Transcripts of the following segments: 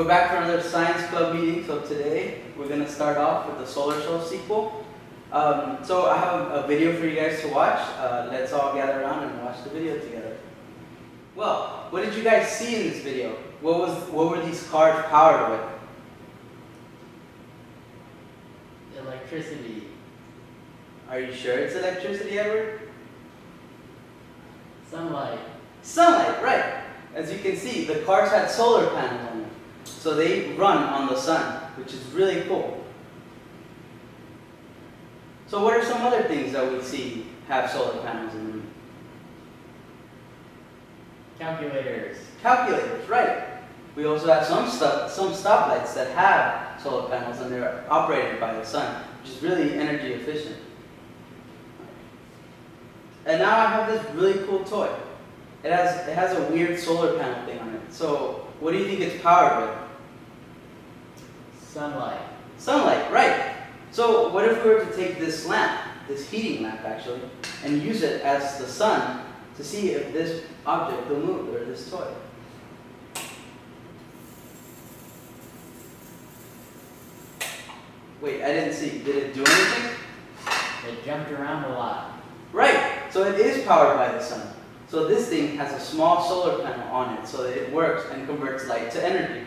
We're back for another science club meeting. So today we're going to start off with the solar cell sequel. So I have a video for you guys to watch. Let's all gather around and watch the video together. Well, what did you guys see in this video? What were these cars powered with? Electricity. Are you sure it's electricity, Edward? Sunlight. Sunlight, right. As you can see, the cars had solar panels on them. So they run on the sun, which is really cool. So what are some other things that we see have solar panels in them? Calculators. Calculators, right. We also have some stoplights that have solar panels and they're operated by the sun, which is really energy efficient. And now I have this really cool toy. It has a weird solar panel thing on it. So what do you think it's powered with? Sunlight. Sunlight, right. So what if we were to take this lamp, this heating lamp actually, and use it as the sun to see if this object will move, or this toy? Wait, I didn't see. Did it do anything? It jumped around a lot. Right. So it is powered by the sun. So this thing has a small solar panel on it so that it works and converts light to energy.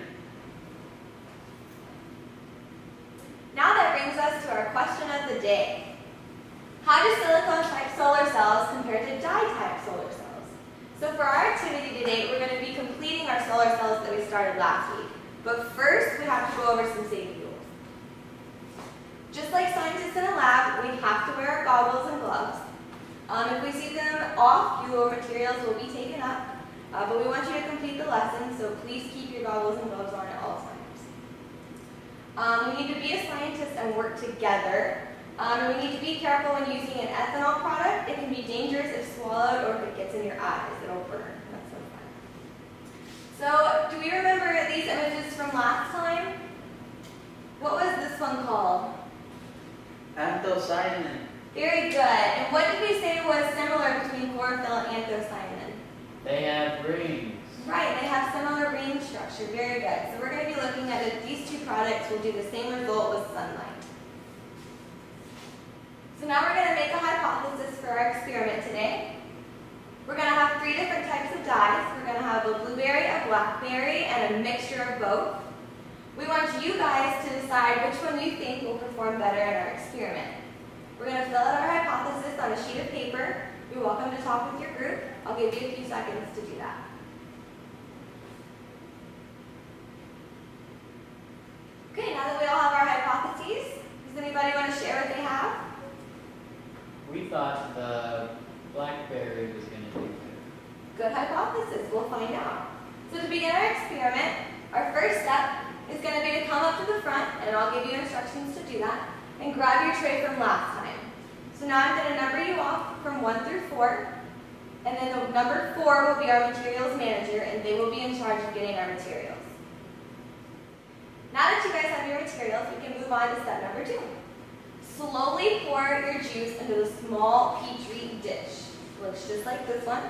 Now that brings us to our question of the day. How do silicon-type solar cells compare to dye-type solar cells? So for our activity today, we're going to be completing our solar cells that we started last week. But first, we have to go over some safety rules. Just like scientists in a lab, we have to wear our goggles and gloves. If we see them off, your materials will be taken up. But we want you to complete the lesson, so please keep your goggles and gloves on at all times. We need to be a scientist and work together. We need to be careful when using an ethanol product. It can be dangerous if swallowed or if it gets in your eyes. It'll burn. That's no fun. So, do we remember these images from last time? What was this one called? Anthocyanin. Very good. And what did we say was similar between chlorophyll and anthocyanin? They have rings. Right, they have similar ring structure. Very good. So we're going to be looking at if these two products will do the same result with sunlight. So now we're going to make a hypothesis for our experiment today. We're going to have 3 different types of dyes. We're going to have a blueberry, a blackberry, and a mixture of both. We want you guys to decide which one you think will perform better in our experiment. We're going to fill out our hypothesis on a sheet of paper. You're welcome to talk with your group. I'll give you a few seconds to do that. Okay, now that we all have our hypotheses, does anybody want to share what they have? We thought the blackberry was going to do better. Good hypothesis. We'll find out. So to begin our experiment, our first step is going to be to come up to the front, and I'll give you instructions to do that, and grab your tray from last time. So now I'm going to number you off from 1 through 4, and then the number 4 will be our materials manager, and they will be in charge of getting our materials. Now that you guys have your materials, we can move on to step number 2. Slowly pour your juice into the small Petri dish. Looks just like this one.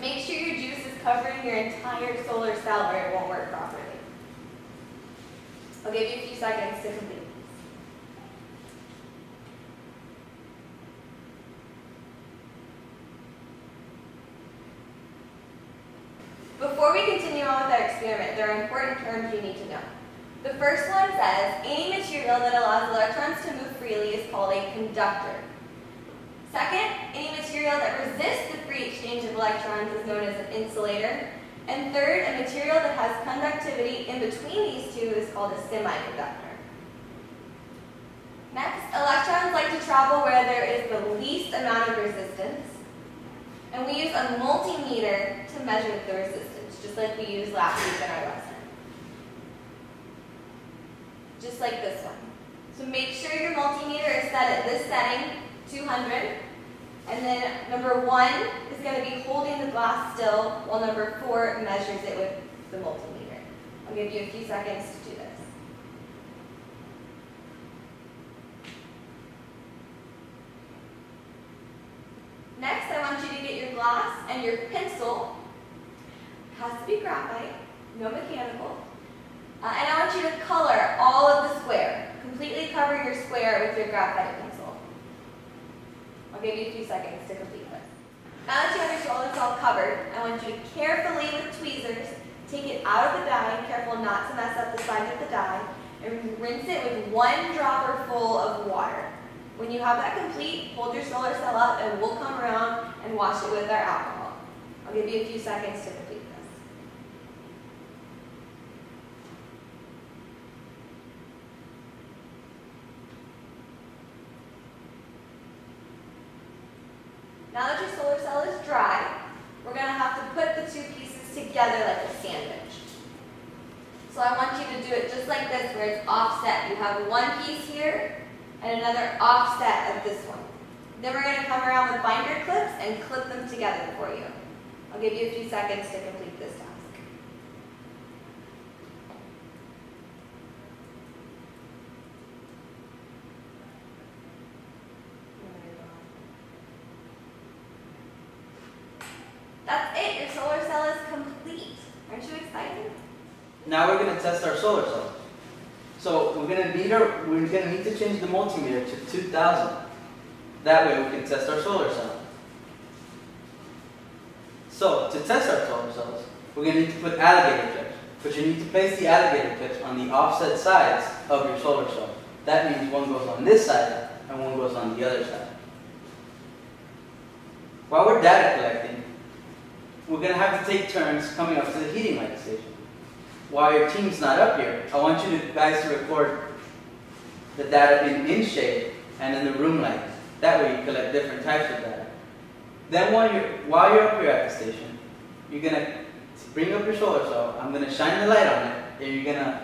Make sure your juice is covering your entire solar cell or it won't work properly. I'll give you a few seconds to complete. Before we continue on with our experiment, there are important terms you need to know. The first one says, any material that allows electrons to move freely is called a conductor. Second, any material that resists the free exchange of electrons is known as an insulator. And third, a material that has conductivity in between these two is called a semiconductor. Next, electrons like to travel where there is the least amount of resistance. And we use a multimeter to measure the resistance, just like we used last week in our lesson. Just like this one. So make sure your multimeter is set at this setting, 200. And then number 1 is going to be holding the glass still, while number 4 measures it with the multimeter. I'll give you a few seconds to do this. Next, I want you to get your glass and your pencil. It has to be graphite, no mechanical. And I want you to color all of the square. Completely cover your square with your graphite pencil. I'll give you a few seconds to complete this. Now that you have your solar cell covered, I want you to carefully, with tweezers, take it out of the die, careful not to mess up the side of the die, and rinse it with 1 dropper full of water. When you have that complete, hold your solar cell up and we'll come around and wash it with our alcohol. I'll give you a few seconds to complete this. Now that your solar cell is dry, we're going to have to put the 2 pieces together like a sandwich. So I want you to do it just like this, where it's offset. You have 1 piece here and another offset of this one. Then we're going to come around with binder clips and clip them together for you. I'll give you a few seconds to complete this task. That's it, your solar cell is complete. Aren't you excited? Now we're going to test our solar cell. So we're going to need to change the multimeter to 2000. That way we can test our solar cell. So to test our solar cells, we're going to need to put alligator clips. But you need to place the alligator clips on the offset sides of your solar cell. That means one goes on this side and one goes on the other side. While we're data collecting, we're going to have to take turns coming up to the heating light station. While your team's not up here, I want you guys to record the data in inch shade and in the room light. That way you collect different types of data. Then while you're up here at the station, you're going to bring up your solar cell. I'm going to shine the light on it, and you're going to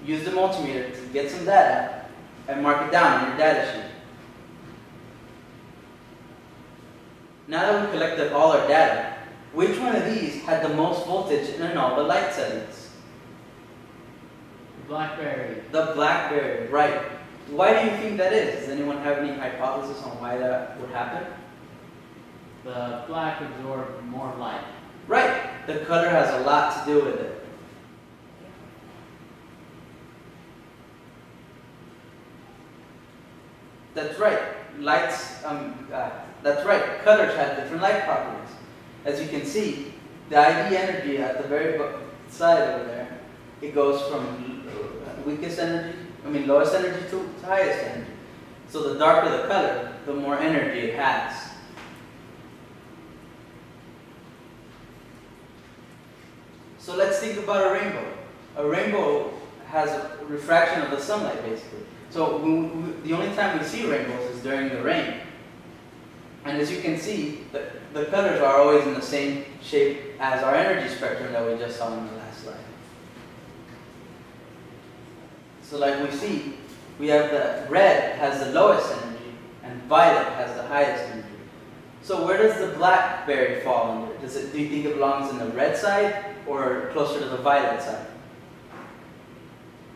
use the multimeter to get some data and mark it down on your data sheet. Now that we've collected all our data, which one of these had the most voltage in all the light settings? BlackBerry. The BlackBerry, right. Why do you think that is? Does anyone have any hypothesis on why that would happen? The black absorbed more light. Right. The color has a lot to do with it. That's right. That's right. Colors have different light properties. As you can see, the IV energy at the very side over there, it goes from lowest energy to highest energy. So the darker the color, the more energy it has. So let's think about a rainbow. A rainbow has a refraction of the sunlight, basically. So the only time we see rainbows is during the rain. And as you can see, the colors are always in the same shape as our energy spectrum that we just saw in the last slide. So like we see, we have the red has the lowest energy and violet has the highest energy. So where does the BlackBerry fall under? Do you think it belongs in the red side or closer to the violet side?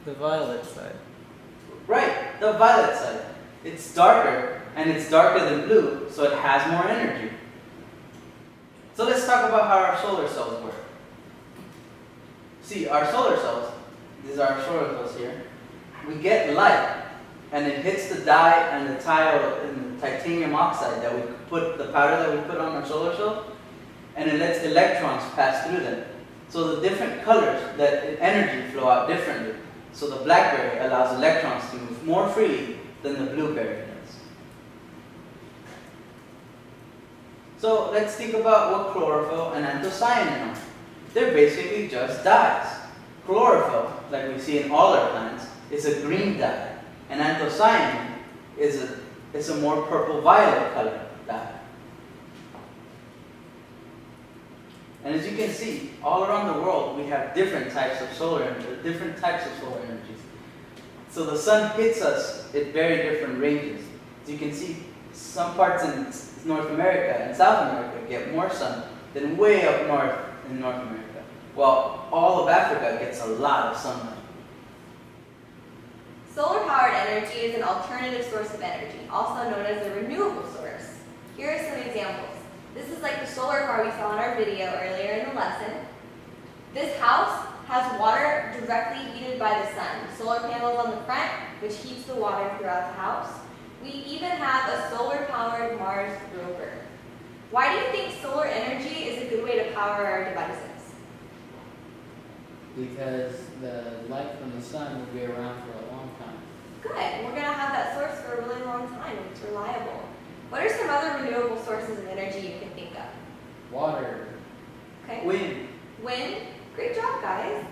The violet side. Right, the violet side. It's darker, and it's darker than blue, so it has more energy. So let's talk about how our solar cells work. See, our solar cells, these are our solar cells here, we get light, and it hits the die and the tile and the titanium oxide that we put, the powder that we put on our solar cell, and it lets electrons pass through them. So the different colors, that energy flow out differently. So the BlackBerry allows electrons to move more freely than the blueberry does. So let's think about what chlorophyll and anthocyanin are. They're basically just dyes. Chlorophyll, like we see in all our plants, is a green dye, and anthocyanin is a more purple-violet color dye. And as you can see, all around the world, we have different types of solar energy, energies. So the sun hits us at very different ranges. As you can see, some parts in North America and South America get more sun than way up north in North America, while all of Africa gets a lot of sunlight. Solar-powered energy is an alternative source of energy, also known as a renewable source. Here are some examples. This is like the solar car we saw in our video earlier in the lesson. This house has water directly heated by the sun. Solar panels on the front, which heats the water throughout the house. We even have a solar-powered Mars rover. Why do you think solar energy is a good way to power our devices? Because the light from the sun will be around for a long time. Good. We're going to have that source for a really long time. It's reliable. What are some other renewable sources of energy you can think of? Water. Okay. Wind. Wind. Great job, guys.